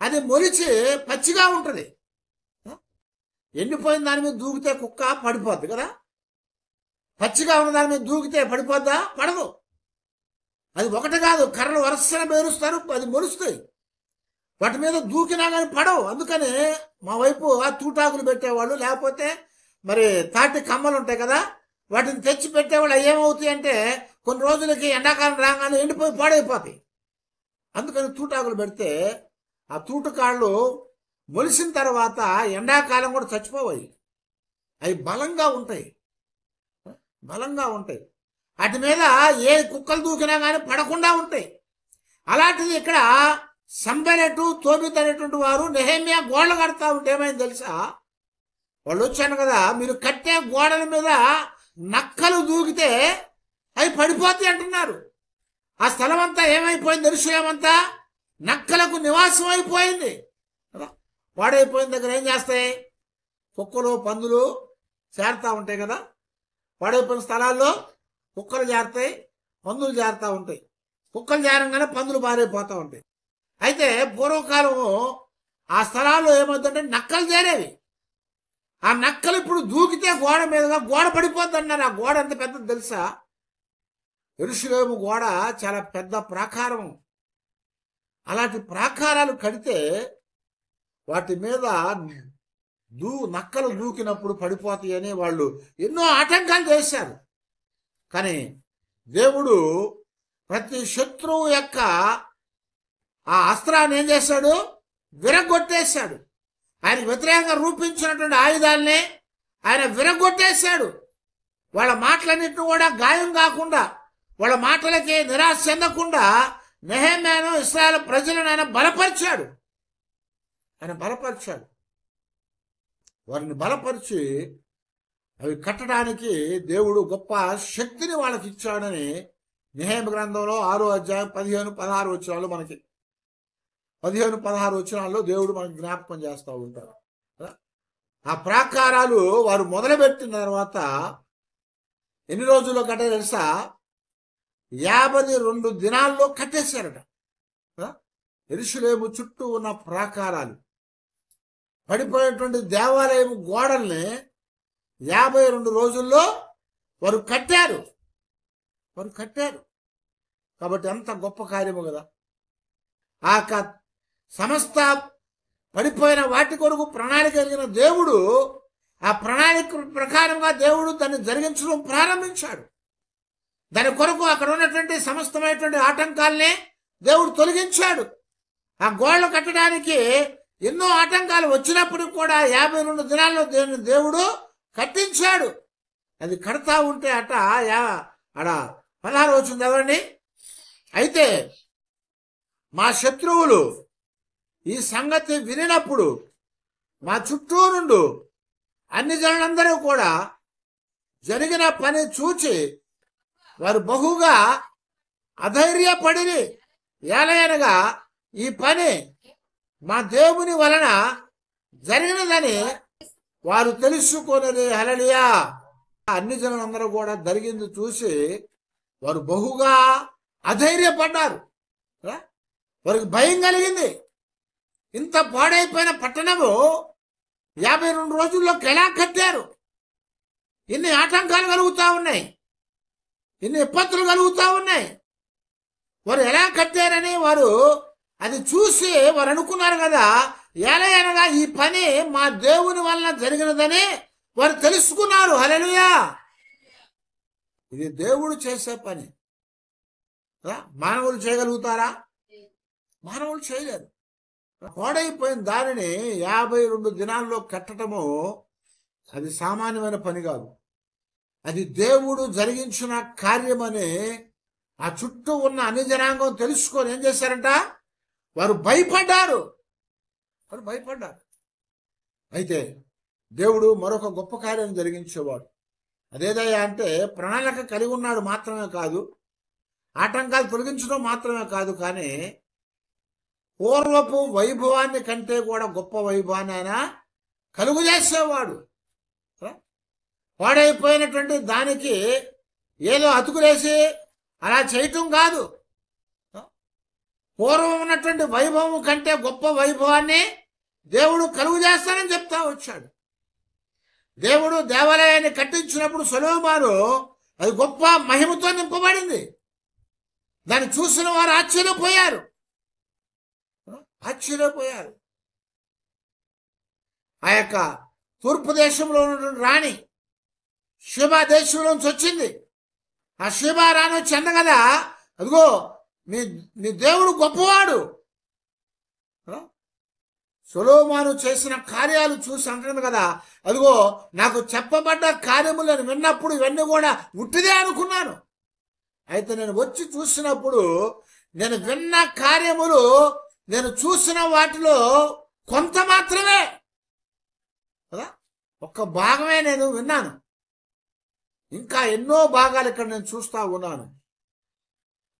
అది మొలిచి పచ్చిగా ఉంటుంది. ఎండిపోయిన దాని మీద దూకితే కుక్క పడిపోద్ది కదా, పచ్చిగా ఉన్న దాని మీద దూకితే పడిపోద్దా, పడదు. అది ఒకటి కాదు, కర్రలు వరుసగా పేరుస్తారు, అది మొలుస్తాయి. వాటి మీద దూకినా కానీ పడవు. అందుకని మా వైపు ఆ తూటాకులు పెట్టేవాళ్ళు, లేకపోతే మరి తాటి కమ్మలు ఉంటాయి కదా, వాటిని తెచ్చి పెట్టేవాళ్ళు. అవి ఏమవుతాయి అంటే కొన్ని రోజులకి ఎండాకాలం రాగానే ఎండిపోయి పాడైపోతాయి. అందుకని తూటాకులు పెడితే ఆ తూటకాళ్ళు మొలిసిన తర్వాత ఎండాకాలం కూడా చచ్చిపోవాయి. అవి బలంగా ఉంటాయి, బలంగా ఉంటాయి. వాటి మీద ఏ కుక్కలు దూకినా కానీ పడకుండా ఉంటాయి. అలాంటిది ఇక్కడ సంబెరెటు తోబితు అనేటువంటి వారు నెహెమ్యా గోడలు కడతా ఉంటే ఏమైంది తెలుసా, వాళ్ళు వచ్చాను కదా, మీరు కట్టే గోడల మీద నక్కలు దూకితే అవి పడిపోతాయి అంటున్నారు. ఆ స్థలం అంతా ఏమైపోయింది, యెరూషలేమంతా నక్కలకు నివాసం అయిపోయింది. పాడైపోయిన దగ్గర ఏం చేస్తాయి, కుక్కలు పందులు చేరుతూ ఉంటాయి కదా. పాడైపోయిన స్థలాల్లో కుక్కలు చేరుతాయి, పందులు చేరుతూ ఉంటాయి. కుక్కలు చేరంగానే పందులు పారైపోతూ ఉంటాయి. అయితే పూర్వకాలము ఆ స్థలాల్లో ఏమవుతుందంటే నక్కలు చేరేవి. ఆ నక్కలు ఇప్పుడు దూకితే గోడ మీదుగా గోడ పడిపోద్ది అన్నారు. ఆ గోడ ఎంత పెద్దది తెలుసా, యెరూషలేము గోడ చాలా పెద్ద ప్రాకారం. అలాంటి ప్రాకారాలు కడితే వాటి మీద నక్కలు దూకినప్పుడు పడిపోతాయి అని వాళ్ళు ఎన్నో ఆటంకాలు చేశారు. కానీ దేవుడు ప్రతి శత్రువు యొక్క ఆ అస్త్రాన్ని ఏం చేశాడు, విరగొట్టేశాడు. ఆయనకు వ్యతిరేకంగా రూపించినటువంటి ఆయుధాలని ఆయన విరగొట్టేశాడు. వాళ్ళ మాటలన్నింటినీ కూడా గాయం కాకుండా, వాళ్ళ మాటలకి నిరాశ చెందకుండా నెహెమ్యాను ఇశ్రాయేలు ప్రజలను ఆయన బలపరిచాడు. వారిని బలపరిచి అవి కట్టడానికి దేవుడు గొప్ప శక్తిని వాళ్ళకి ఇచ్చాడని నెహెమ్యా గ్రంథంలో 6వ అధ్యాయం 15-16 వచనాలు మనకి 15-16 వచనాల్లో దేవుడు మనకి జ్ఞాపకం చేస్తూ ఉంటారు. ఆ ప్రాకారాలు వారు మొదలుపెట్టిన తర్వాత ఎన్ని రోజుల్లో కట్టారు తెలుసా, 52 దినాల్లో కట్టేశారట. యెరూషలేము చుట్టూ ఉన్న ప్రాకారాలు, పడిపోయినటువంటి దేవాలయం గోడల్ని 52 రోజుల్లో వారు కట్టారు. కాబట్టి ఎంత గొప్ప కార్యము కదా. ఆ సమస్త పడిపోయిన వాటి కొరకు ప్రణాళిక కలిగిన దేవుడు ఆ ప్రణాళిక ప్రకారంగా దేవుడు దాన్ని జరిగించడం ప్రారంభించాడు. దాని కొరకు అక్కడ ఉన్నటువంటి సమస్తమైనటువంటి ఆటంకాలనే దేవుడు తొలగించాడు. ఆ గోడలు కట్టడానికి ఎన్నో ఆటంకాలు వచ్చినప్పటికి కూడా 52 దినాల్లో దేవుడు కట్టించాడు. అది కడతా ఉంటే అడ 16 వచ్చింది ఎవరండి. అయితే మా శత్రువులు ఈ సంగతి వినినప్పుడు మా చుట్టూ నుండి అన్ని జనులందరూ కూడా జరిగిన పని చూచి వారు బహుగా అధైర్యపడిరి. ఏలయనగా ఈ పని మా దేవుని వలన జరిగినదని వారు తెలుసుకొనిరి. హల్లెలూయా. అన్ని జనులందరూ కూడా జరిగింది చూసి వారు బహుగా అధైర్యపడ్డారు. వారికి భయం కలిగింది. ఇంత పాడైపోయిన పట్టణము 52 రోజుల్లో ఎలా కట్టారు? ఇన్ని ఆటంకాలు కలుగుతా ఉన్నాయి, ఇన్ని ఇబ్బందులు కలుగుతా ఉన్నాయి. వారు ఎలా కట్టారని వారు అది చూసి వారు అనుకున్నారు కదా, ఏలయనగా ఈ పని మా దేవుని వలన జరిగినదని వారు తెలుసుకున్నారు. హల్లెలూయా. ఇది దేవుడు చేసే పని. మానవులు చేయగలుగుతారా? మానవులు చేయలేరు. పాడైపోయిన దానిని 52 దినాల్లో కట్టడము అది సామాన్యమైన పని కాదు. అది దేవుడు జరిగించిన కార్యమని ఆ చుట్టూ ఉన్న అన్ని జనాంగం తెలుసుకొని ఏం చేశారంట? వారు భయపడ్డారు. అయితే దేవుడు మరొక గొప్ప కార్యం జరిగించేవాడు. అదేదయ్యా అంటే ప్రణాళిక కలిగి ఉన్నాడు మాత్రమే కాదు, ఆటంకాలు తొలగించడం మాత్రమే కాదు, కానీ పూర్వపు వైభవాన్ని కంటే కూడా గొప్ప వైభవాన్ని ఆయన కలుగు చేసేవాడు. పాడైపోయినటువంటి దానికి ఏదో అతుకులేసి అలా చేయటం కాదు. పూర్వం ఉన్నటువంటి వైభవం కంటే గొప్ప వైభవాన్ని దేవుడు కలుగు చేస్తానని చెప్తా వచ్చాడు. దేవుడు దేవాలయాన్ని కట్టించినప్పుడు సొలొమోను అది గొప్ప మహిమతో నింపబడింది. దాన్ని చూసిన వారు ఆశ్చర్యపోయారు. ఆ యొక్క తూర్పు దేశంలో ఉన్నటువంటి రాణి షేబా దేశంలోంచి వచ్చింది. ఆ షేబా రాణి వచ్చి అంద కదా, అదిగో నీ దేవుడు గొప్పవాడు. సొలొమోను చేసిన కార్యాలు చూసి అంటుంది కదా, అదిగో నాకు చెప్పబడ్డ కార్యములను విన్నప్పుడు ఇవన్నీ కూడా ఉట్టిదే అనుకున్నాను. అయితే నేను వచ్చి చూసినప్పుడు నేను విన్న కార్యములు, నేను చూసిన వాటిలో కొంత మాత్రమే కదా, ఒక్క భాగమే నేను విన్నాను. ఇంకా ఎన్నో భాగాలు ఇక్కడ నేను చూస్తా ఉన్నాను.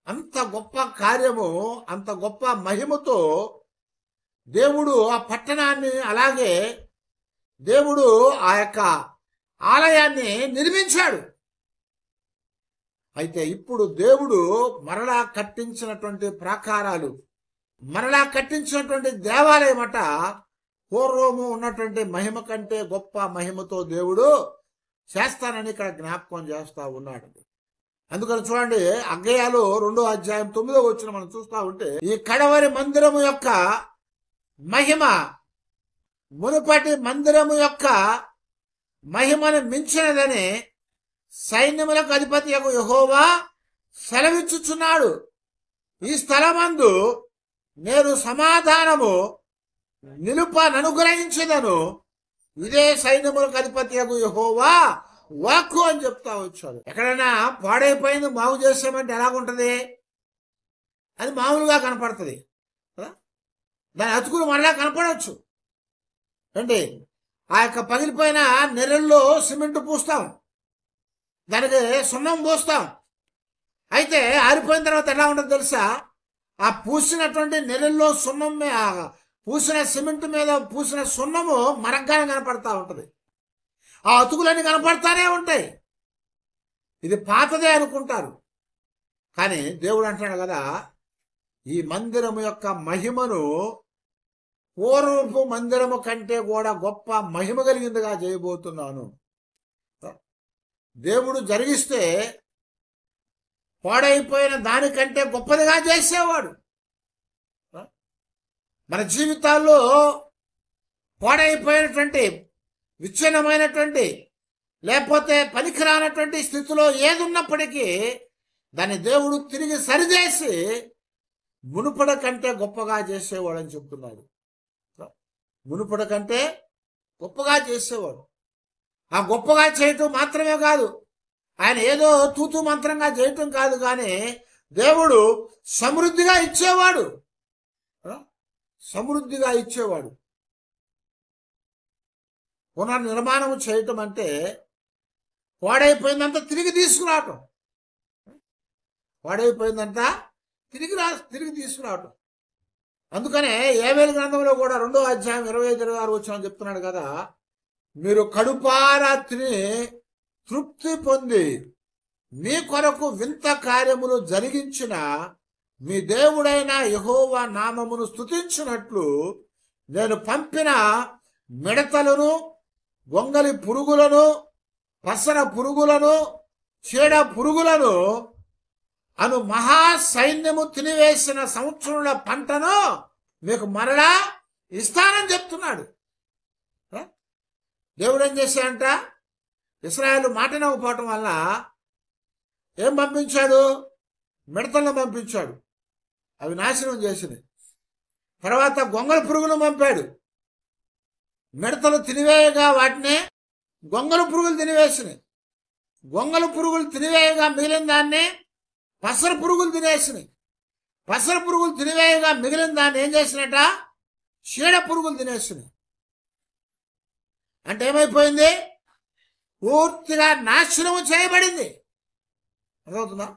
అంత గొప్ప కార్యము, అంత గొప్ప మహిమతో దేవుడు ఆ పట్టణాన్ని, అలాగే దేవుడు ఆ యొక్క ఆలయాన్ని నిర్మించాడు. అయితే ఇప్పుడు దేవుడు మరలా కట్టించినటువంటి ప్రాకారాలు, మరలా కట్టించినటువంటి దేవాలయం అట పూర్వము ఉన్నటువంటి మహిమ కంటే గొప్ప మహిమతో దేవుడు చేస్తానని ఇక్కడ జ్ఞాపకం చేస్తా ఉన్నాడు. అందుకని చూడండి, హగ్గయిలో 2వ అధ్యాయం 9వ వచనం మనం చూస్తా ఉంటే, ఈ కడవరి మందిరము యొక్క మహిమ మునుపటి మందిరము యొక్క మహిమను మించినదని సైన్యములకు అధిపతి యెహోవా సెలవిచ్చుచున్నాడు. ఈ స్థలమందు నేను సమాధానము నిలుపననుగ్రహించదను, ఇదే సైన్యములకు అధిపతి యెహోవా వాక్కు అని చెప్తా వచ్చాడు. ఎక్కడైనా పాడైపోయింది బాగు చేసామంటే ఎలాగుంటది? అది మామూలుగా కనపడుతుంది, దాని అతుకులు మరలా కనపడవచ్చు అండి. ఆ యొక్క పగిలిపోయిన నెరల్లో సిమెంట్ పూస్తాం, దానికి సున్నం పోస్తాం. అయితే ఆరిపోయిన తర్వాత ఎలా ఉంటుంది తెలుసా? ఆ పూసినటువంటి నెరల్లో సున్నం పూసిన సిమెంట్ మీద పూసిన సున్నము మరగ్గానే కనపడతా ఉంటుంది. ఆ అతుకులన్నీ కనపడతానే ఉంటాయి. ఇది పాతదే అనుకుంటారు, కానీ దేవుడు అంటాడు కదా, ఈ మందిరము యొక్క మహిమను పూర్వపు మందిరము కంటే కూడా గొప్ప మహిమ కలిగిందిగా చేయబోతున్నాను. దేవుడు జరిగిస్తే పాడైపోయిన దానికంటే గొప్పదిగా చేసేవాడు. మన జీవితాల్లో పాడైపోయినటువంటి విచ్ఛిన్నమైనటువంటి లేకపోతే పనికిరానటువంటి స్థితిలో ఏది ఉన్నప్పటికీ దాన్ని దేవుడు తిరిగి సరిచేసి మునుపడ కంటే గొప్పగా చేసేవాడని చెప్తున్నాడు. మునుపడ కంటే గొప్పగా చేసేవాడు. ఆ గొప్పగా చేయటం మాత్రమే కాదు, ఆయన ఏదో తూతు మంత్రంగా చేయటం కాదు, కానీ దేవుడు సమృద్ధిగా ఇచ్చేవాడు. సమృద్ధిగా ఇచ్చేవాడు. పునర్నిర్మాణం చేయటం అంటే పాడైపోయిందంతా తిరిగి తీసుకురావటం. పాడైపోయిందంతా తిరిగి తీసుకురావటం. అందుకనే యోవేలు గ్రంథంలో కూడా 2వ అధ్యాయం 25-26 వచనం చెప్తున్నాడు కదా, మీరు కడుపారా తిని తృప్తి పొంది మీ కొరకు వింత కార్యములు జరిగించిన మీ దేవుడైన యెహోవా నామమును స్తుతించినట్లు నేను పంపిన మిడతలను, గొంగలి పురుగులను, పసర పురుగులను, చీడ పురుగులను అను మహా సైన్యము తినివేసిన సంవత్సరముల పంటను మీకు మరలా ఇస్తానని చెప్తున్నాడు. దేవుడు ఏం చేశాడంట? ఇశ్రాయేలు మాట నవ్వుకోవటం వల్ల ఏం పంపించాడు? మిడతలను పంపించాడు, అవి నాశనం చేసినాయి. తర్వాత గొంగళ పురుగులు పంపాడు, మిడతలు తినివేయగా వాటిని గొంగళ పురుగులు తినివేసినాయి. గొంగళ పురుగులు తినివేయగా మిగిలిన దాన్ని పసర పురుగులు తినేసినాయి. పసర పురుగులు తినివేయగా మిగిలిన దాన్ని ఏం చేసినట్ట? చీడ పురుగులు తినేసినాయి. అంటే ఏమైపోయింది? పూర్తిగా నాశనం చేయబడింది. అర్థమవుతుందా?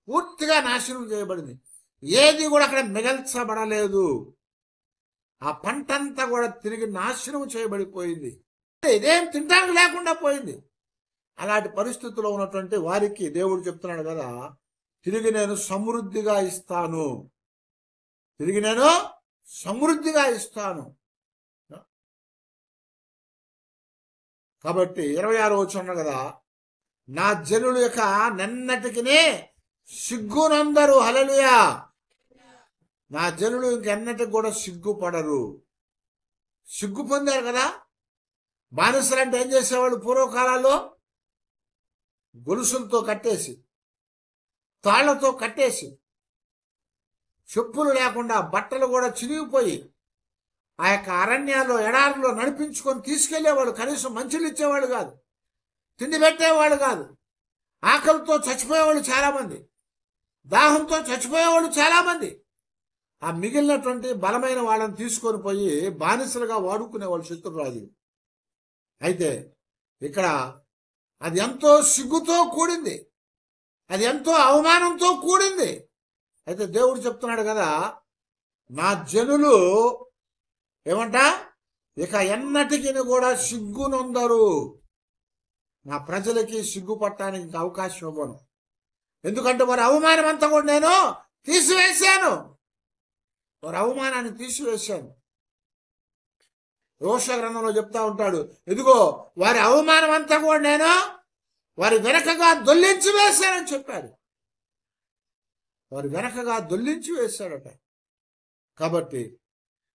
పూర్తిగా నాశనం చేయబడింది. ఏది కూడా అక్కడ మిగల్చబడలేదు. ఆ పంటంతా కూడా తిరిగి నాశనం చేయబడిపోయింది. ఇదేం తింటానికి లేకుండా పోయింది. అలాంటి పరిస్థితుల్లో ఉన్నటువంటి వారికి దేవుడు చెప్తున్నాడు కదా, తిరిగి నేను సమృద్ధిగా ఇస్తాను, తిరిగి నేను సమృద్ధిగా ఇస్తాను. కాబట్టి 26 వచనం కదా, నా జనుల యొక్క నెన్నటికి సిగ్గునందరు. హల్లెలూయా. నా జనులు ఇంకెన్నటికి కూడా సిగ్గుపడరు. సిగ్గు పొందారు కదా. బానిసలు అంటే ఏం చేసేవాళ్ళు? పూర్వకాలాల్లో గొలుసులతో కట్టేసి, తాళ్లతో కట్టేసి, చెప్పులు లేకుండా బట్టలు కూడా చిరిగిపోయి ఆ యొక్క అరణ్యాల్లో ఎడారిలో నడిపించుకొని తీసుకెళ్లేవాళ్ళు. కనీసం మంచులు ఇచ్చేవాళ్ళు కాదు, తిండి పెట్టేవాళ్ళు కాదు. ఆకలితో చచ్చిపోయేవాళ్ళు చాలామంది, దాహంతో చచ్చిపోయేవాళ్ళు చాలామంది. ఆ మిగిలినటువంటి బలమైన వాళ్ళని తీసుకొని పోయి బానిసలుగా వాడుకునేవాళ్ళు శత్రురాజు. అయితే ఇక్కడ అది ఎంతో సిగ్గుతో కూడింది, అది ఎంతో అవమానంతో కూడింది. అయితే దేవుడు చెప్తున్నాడు కదా, నా జనులు ఏమంట? ఇక ఎన్నటికి కూడా సిగ్గునొందరు. నా ప్రజలకి సిగ్గుపట్టడానికి అవకాశం ఇవ్వను. ఎందుకంటే వారి అవమానం అంతా కూడా నేను తీసివేశాను. వారి అవమానాన్ని తీసివేశాను. యెషయా గ్రంథంలో చెప్తా ఉంటాడు, ఇదిగో వారి అవమానం అంతా కూడా నేను వారి వెనకగా దొల్లించి వేశానని చెప్పాడు. వారి వెనకగా దొల్లించి వేశాడట. కాబట్టి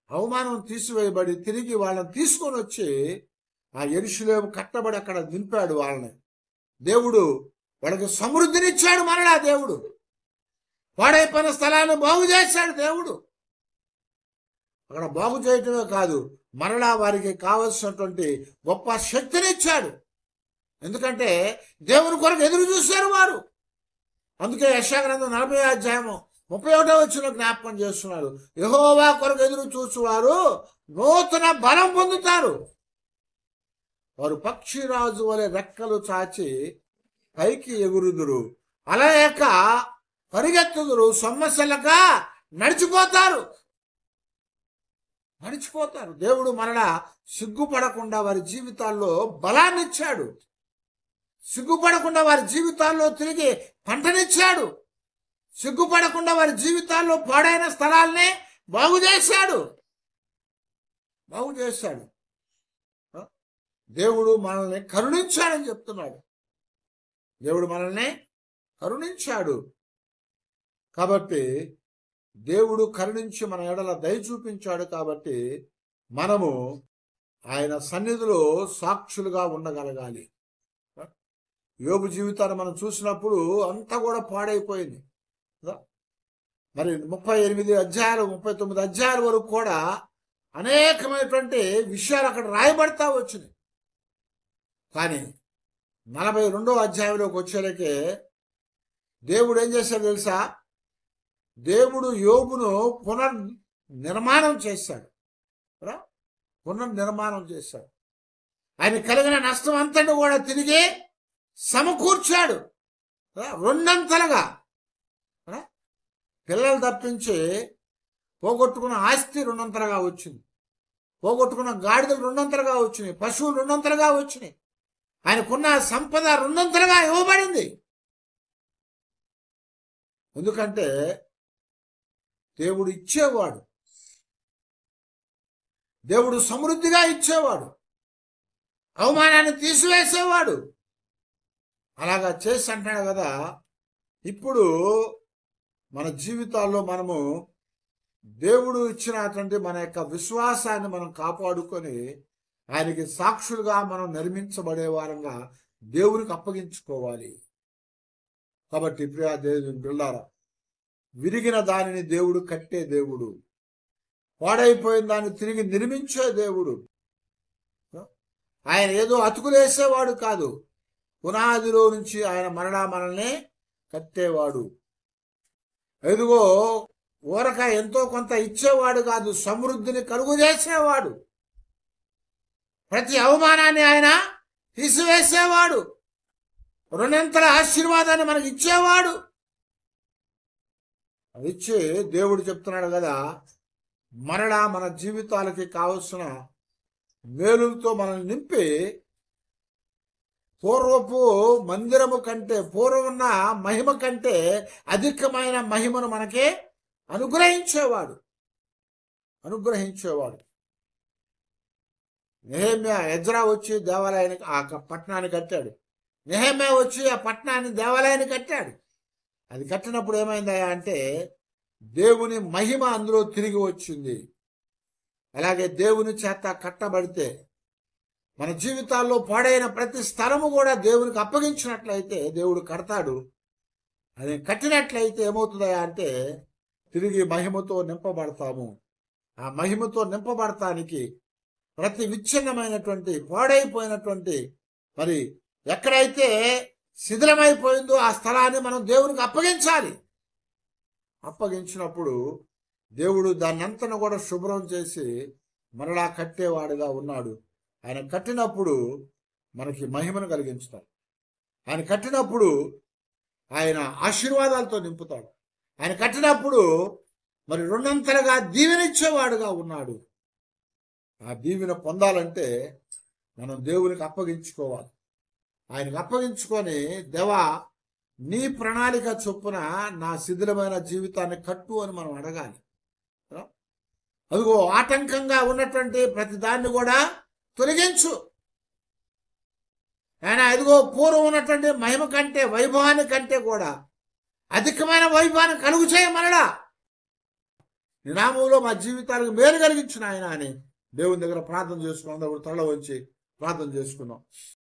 అవమానం తీసివేయబడి తిరిగి వాళ్ళని తీసుకొని వచ్చి ఆ యెరూషలేము కట్టబడి అక్కడ దింపాడు వాళ్ళని. దేవుడు వాళ్ళకి సమృద్ధినిచ్చాడు. మరలా దేవుడు పాడైపోయిన స్థలాన్ని బాగు చేశాడు. దేవుడు అక్కడ బాగు చేయటమే కాదు, మరలా వారికి కావలసినటువంటి గొప్ప శక్తినిచ్చాడు. ఎందుకంటే దేవుని కొరకు ఎదురు చూశారు వారు. అందుకే యెషయా గ్రంథం 40వ అధ్యాయము 31వ వచనం జ్ఞాపకం చేస్తున్నారు, యెహోవా కొరకు ఎదురు చూచువారు నూతన బలం పొందుతారు. వారు పక్షిరాజు వలె రెక్కలు చాచి పైకి ఎగురుదురు, అలయక పరిగెత్తుదురు, సొమ్మసిల్లక నడిచిపోతారు. దేవుడు మరలా సిగ్గుపడకుండా వారి జీవితాల్లో బలాన్ని ఇచ్చాడు. సిగ్గుపడకుండా వారి జీవితాల్లో తిరిగి పంటనిచ్చాడు. సిగ్గుపడకుండా వారి జీవితాల్లో పాడైన స్థలాల్ని బాగు చేశాడు. దేవుడు మనల్ని కరుణించాడని చెప్తున్నాడు. దేవుడు మనల్ని కరుణించాడు. కాబట్టి దేవుడు కరుణించి మన ఎడల దయ చూపించాడు. కాబట్టి మనము ఆయన సన్నిధిలో సాక్షులుగా ఉండగలగాలి. యోబు జీవితాన్ని మనం చూసినప్పుడు అంతా కూడా పాడైపోయింది కదా. మరి 38 అధ్యాయాలు 39 అధ్యాయాల వరకు కూడా అనేకమైనటువంటి విషయాలు అక్కడ రాయబడతా వచ్చినాయి. కానీ 42వ అధ్యాయంలోకి వచ్చేలకే దేవుడు ఏం చేశాడు తెలుసా? దేవుడు యోబును పునర్నిర్మాణం చేశాడు. పునర్నిర్మాణం చేశాడు. ఆయన కలిగిన నష్టం అంతటి కూడా తిరిగి సమకూర్చాడు రెండంతలుగా. పిల్లలు తప్పించి పోగొట్టుకున్న ఆస్తి రెండంతలుగా వచ్చింది, పోగొట్టుకున్న గాడిదలు రెండంతలుగా వచ్చినాయి, పశువులు రెండంతలుగా వచ్చినాయి, ఆయనకున్న సంపద రెండంతలుగా ఇవ్వబడింది. ఎందుకంటే దేవుడు ఇచ్చేవాడు, దేవుడు సమృద్ధిగా ఇచ్చేవాడు, అవమానాన్ని తీసివేసేవాడు. అలాగా చేసి అంటాడు కదా. ఇప్పుడు మన జీవితాల్లో మనము దేవుడు ఇచ్చినటువంటి మన యొక్క విశ్వాసాన్ని మనం కాపాడుకొని ఆయనకి సాక్షులుగా మనం నిర్మించబడే వారంగా దేవునికి అప్పగించుకోవాలి. కాబట్టి ప్రియా దేవుని బిడ్డలారా, విరిగిన దానిని దేవుడు కట్టే దేవుడు, పాడైపోయిన దాన్ని తిరిగి నిర్మించే దేవుడు. ఆయన ఏదో అతుకులేసేవాడు కాదు, పునాదిలో నుంచి ఆయన మరలా మనల్ని కట్టేవాడు. ఎదుగో ఊరక ఎంతో కొంత ఇచ్చేవాడు కాదు, సమృద్ధిని కలుగు చేసేవాడు. ప్రతి అవమానాన్ని ఆయన తీసివేసేవాడు, రెండంతల ఆశీర్వాదాన్ని మనకి ఇచ్చేవాడు. అది ఇచ్చి దేవుడు చెప్తున్నాడు కదా, మరలా మన జీవితాలకి కావలసిన మేలులతో మనల్ని నింపి పూర్వపు మందిరము కంటే, పూర్వం ఉన్న మహిమ కంటే అధికమైన మహిమను మనకి అనుగ్రహించేవాడు. నెహెమ్యా ఎజ్రా వచ్చి దేవాలయానికి ఆ పట్టణాన్ని కట్టాడు. నెహెమ్యా వచ్చి ఆ పట్టణాన్ని దేవాలయాన్ని కట్టాడు. అది కట్టినప్పుడు ఏమైందయ్యా అంటే దేవుని మహిమ అందులో తిరిగి వచ్చింది. అలాగే దేవుని చేత కట్టబడితే మన జీవితాల్లో పాడైన ప్రతి స్థలము కూడా దేవునికి అప్పగించినట్లయితే దేవుడు కడతాడు. అది కట్టినట్లయితే ఏమవుతుందయ్యా అంటే తిరిగి మహిమతో నింపబడతాము. ఆ మహిమతో నింపబడటానికి ప్రతి విచ్ఛిన్నమైనటువంటి పాడైపోయినటువంటి మరి ఎక్కడైతే శిథిలమైపోయిందో ఆ స్థలాన్ని మనం దేవునికి అప్పగించాలి. అప్పగించినప్పుడు దేవుడు దాన్ని అంతను కూడా శుభ్రం చేసి మరలా కట్టేవాడుగా ఉన్నాడు. ఆయన కట్టినప్పుడు మనకి మహిమను కలిగించుతాడు. ఆయన కట్టినప్పుడు ఆయన ఆశీర్వాదాలతో నింపుతాడు. ఆయన కట్టినప్పుడు మరి రెండంతలుగా దీవెనిచ్చేవాడుగా ఉన్నాడు. ఆ దీవెన పొందాలంటే మనం దేవునికి అప్పగించుకోవాలి. ఆయనకు అప్పగించుకొని, దేవా నీ ప్రణాళిక చొప్పున నా శిథిలమైన జీవితాన్ని కట్టు అని మనం అడగాలి. అదిగో ఆటంకంగా ఉన్నటువంటి ప్రతి దాన్ని కూడా తొలగించు ఆయన. ఇదిగో పూర్వం ఉన్నటువంటి మహిమ కంటే, వైభవాన్ని కంటే కూడా అధికమైన వైభవాన్ని కలుగు చేయమనడా. నీ నామములో మా జీవితాలకు మేలు కలిగించిన ఆయన అని దేవుని దగ్గర ప్రార్థన చేసుకున్నాం. తల వంచి ప్రార్థన చేసుకున్నాం.